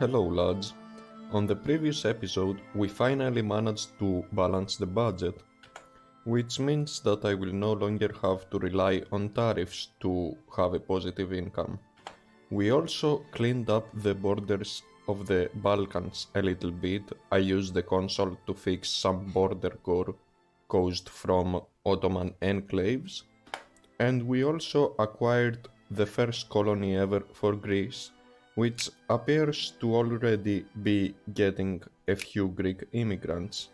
Hello lads. On the previous episode we finally managed to balance the budget, which means that I will no longer have to rely on tariffs to have a positive income. We also cleaned up the borders of the Balkans a little bit. I used the console to fix some border gore caused from Ottoman enclaves, and we also acquired the first colony ever for Greece, which appears to already be getting a few Greek immigrants.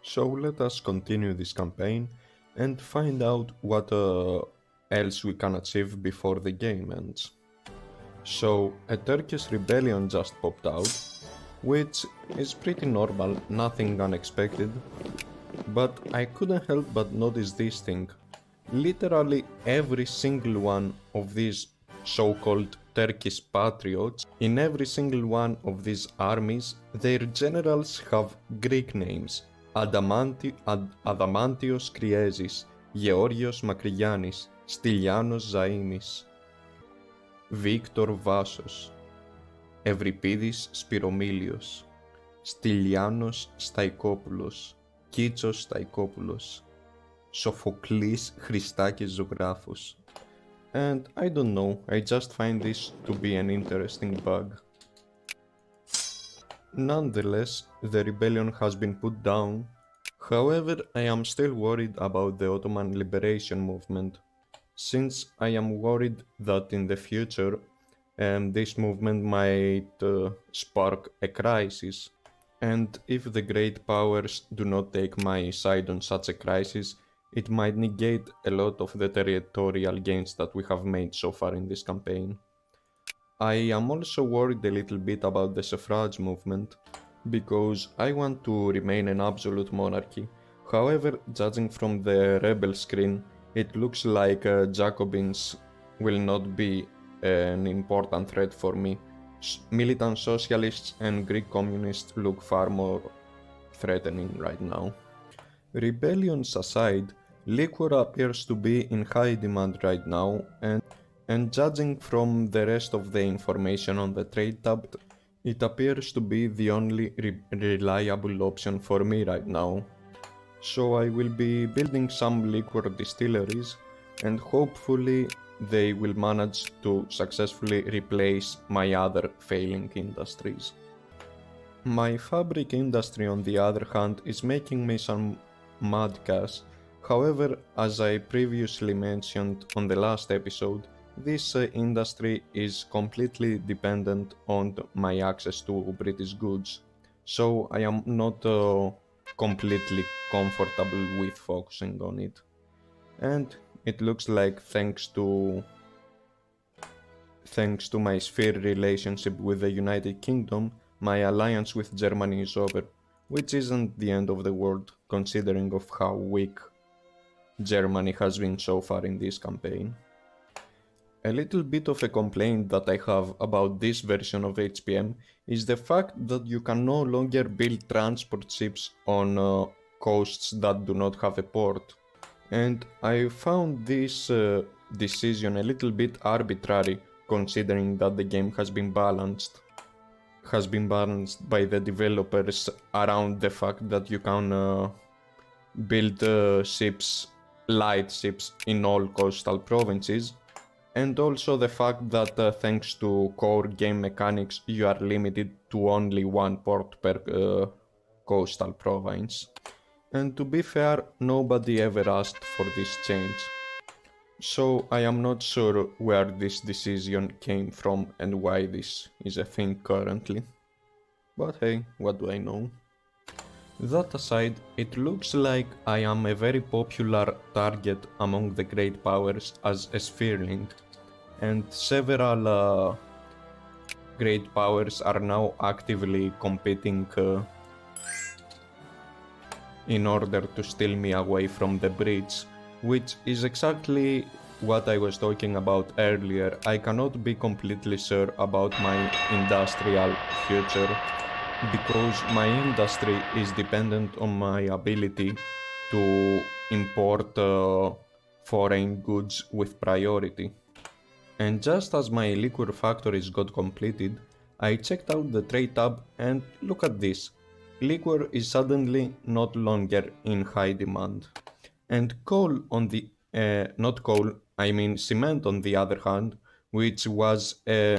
So let us continue this campaign and find out what else we can achieve before the game ends. So a Turkish rebellion just popped out, which is pretty normal, nothing unexpected, but I couldn't help but notice this thing. Literally every single one of these so-called Turkish patriots, in every single one of these armies, their generals have Greek names. Adamantios Kriezis, Georgios Makrigiannis, Stylianos Zaïmis, Victor Vassos, Ευρυπίδης Σπυρομήλιος, Stylianos Staikopoulos, Κίτσος Staikopoulos, Sophocles Christakis Zographos. And I don't know, I just find this to be an interesting bug. Nonetheless, the rebellion has been put down. However, I am still worried about the Ottoman liberation movement, since I am worried that in the future this movement might spark a crisis, and if the great powers do not take my side on such a crisis, it might negate a lot of the territorial gains that we have made so far in this campaign. I am also worried a little bit about the suffrage movement, because I want to remain an absolute monarchy. However, judging from the rebel screen, it looks like Jacobins will not be an important threat for me. Militant socialists and Greek communists look far more threatening right now. Rebellions aside, liquor appears to be in high demand right now, and judging from the rest of the information on the trade tab, it appears to be the only reliable option for me right now. So I will be building some liquor distilleries, and hopefully they will manage to successfully replace my other failing industries. My fabric industry, on the other hand, is making me some mad cash. However, as I previously mentioned on the last episode, this industry is completely dependent on my access to British goods, so I am not completely comfortable with focusing on it. And it looks like thanks to my sphere relationship with the United Kingdom, my alliance with Germany is over, which isn't the end of the world considering of how weak Germany has been so far in this campaign. A little bit of a complaint that I have about this version of HPM is the fact that you can no longer build transport ships on coasts that do not have a port. And I found this decision a little bit arbitrary, considering that the game has been balanced by the developers around the fact that you can build light ships in all coastal provinces, and also the fact that thanks to core game mechanics you are limited to only one port per coastal province. And to be fair, nobody ever asked for this change. So I am not sure where this decision came from and why this is a thing currently. But hey, what do I know? That aside, it looks like I am a very popular target among the great powers as a sphereling, and several great powers are now actively competing in order to steal me away from the bridge, which is exactly what I was talking about earlier. I cannot be completely sure about my industrial future, because my industry is dependent on my ability to import foreign goods with priority. And just as my liquor factories got completed, I checked out the trade tab and look at this. Liquor is suddenly no longer in high demand. And coal on the not coal, I mean cement on the other hand, which was a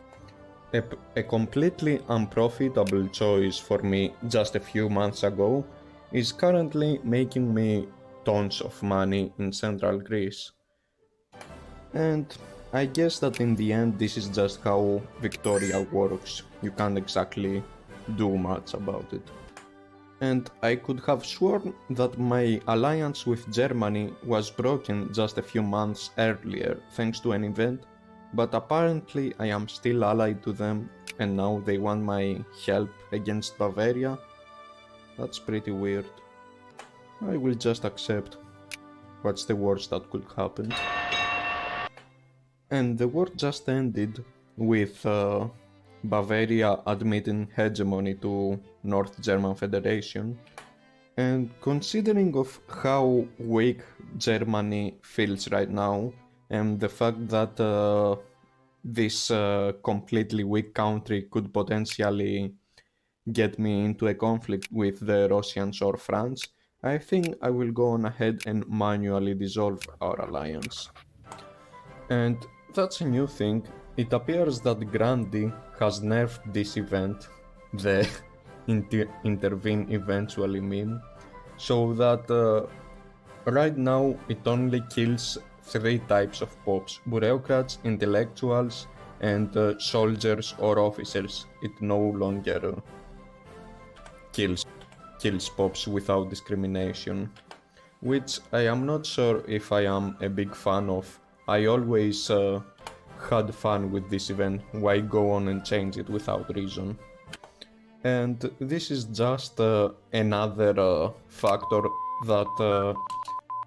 completely unprofitable choice for me just a few months ago, is currently making me tons of money in central Greece. And I guess that in the end this is just how Victoria works. You can't exactly do much about it. And I could have sworn that my alliance with Germany was broken just a few months earlier thanks to an event, but apparently I am still allied to them and now they want my help against Bavaria. That's pretty weird. I will just accept. What's the worst that could happen? And the war just ended with Bavaria admitting hegemony to North German Federation. And considering of how weak Germany feels right now, and the fact that this completely weak country could potentially get me into a conflict with the Russians or France, I think I will go on ahead and manually dissolve our alliance. And that's a new thing. It appears that Grandi has nerfed this event, the intervene eventually meme, so that right now it only kills three types of pops: bureaucrats, intellectuals, and soldiers or officers. It no longer kills pops without discrimination, which I am not sure if I am a big fan of. I always had fun with this event, why go on and change it without reason? And this is just another factor that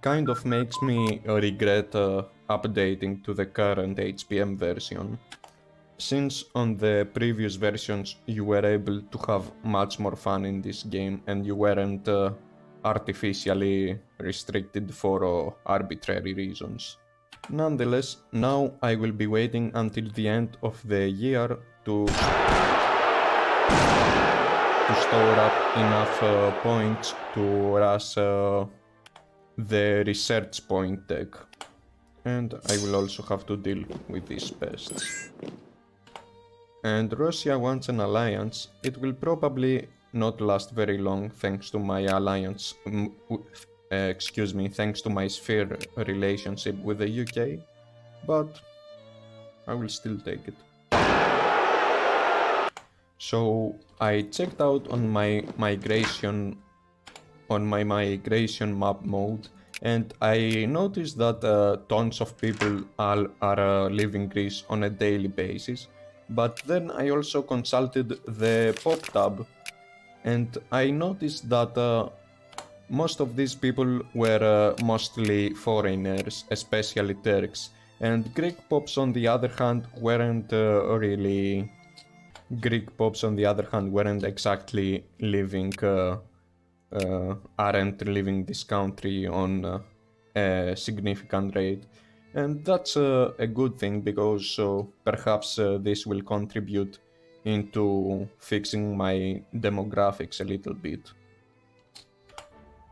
kind of makes me regret updating to the current HPM version. Since on the previous versions you were able to have much more fun in this game and you weren't artificially restricted for arbitrary reasons. Nonetheless, now I will be waiting until the end of the year to store up enough points to rush the research point tech. And I will also have to deal with these pests. And Russia wants an alliance. It will probably not last very long thanks to my alliance, thanks to my sphere relationship with the UK, but I will still take it. So I checked out on my migration map mode, and I noticed that tons of people are leaving Greece on a daily basis. But then I also consulted the pop tab, and I noticed that most of these people were mostly foreigners, especially Turks, and Greek pops on the other hand weren't exactly living aren't leaving this country on a significant rate. And that's a good thing because perhaps this will contribute into fixing my demographics a little bit.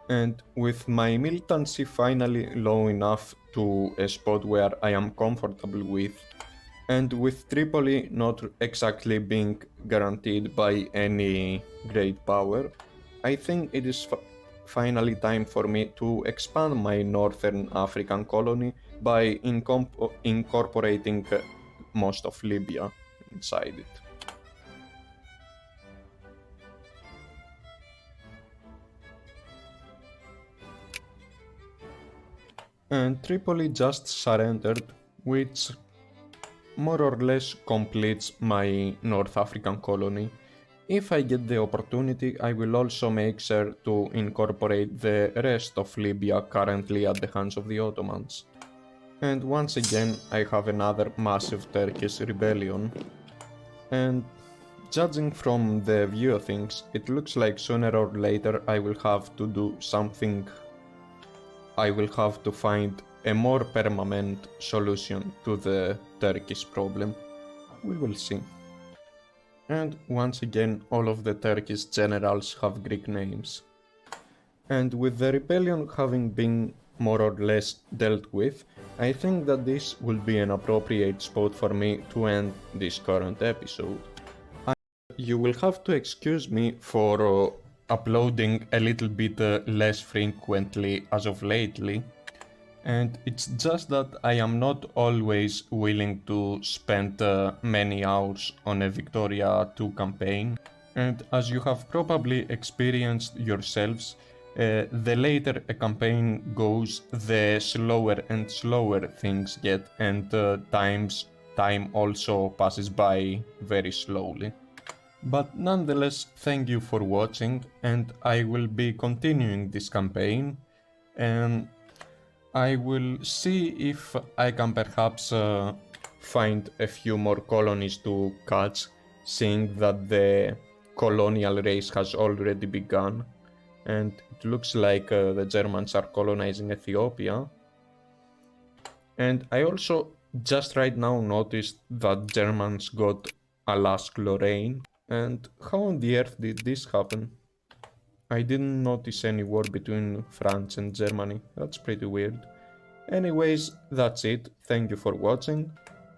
And with my militancy finally low enough to a spot where I am comfortable with, and with Tripoli not exactly being guaranteed by any great power, I think it is finally time for me to expand my Northern African colony by incorporating most of Libya inside it. And Tripoli just surrendered, which more or less completes my North African colony. If I get the opportunity, I will also make sure to incorporate the rest of Libya currently at the hands of the Ottomans. And once again, I have another massive Turkish rebellion. And judging from the view of things, it looks like sooner or later I will have to do something. I will have to find a more permanent solution to the Turkish problem. We will see. And once again, all of the Turkish generals have Greek names. And with the rebellion having been more or less dealt with, I think that this will be an appropriate spot for me to end this current episode. You will have to excuse me for uploading a little bit less frequently as of lately, and it's just that I am not always willing to spend many hours on a Victoria 2 campaign, and as you have probably experienced yourselves, the later a campaign goes, the slower and slower things get, and time also passes by very slowly. But nonetheless, thank you for watching, and I will be continuing this campaign, and I will see if I can perhaps find a few more colonies to catch, seeing that the colonial race has already begun, and it looks like the Germans are colonizing Ethiopia. And I also just right now noticed that Germans got Alaska-Lorraine, and how on the earth did this happen? I didn't notice any war between France and Germany, that's pretty weird. Anyways, that's it, thank you for watching,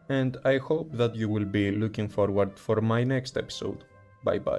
and I hope that you will be looking forward for my next episode. Bye bye.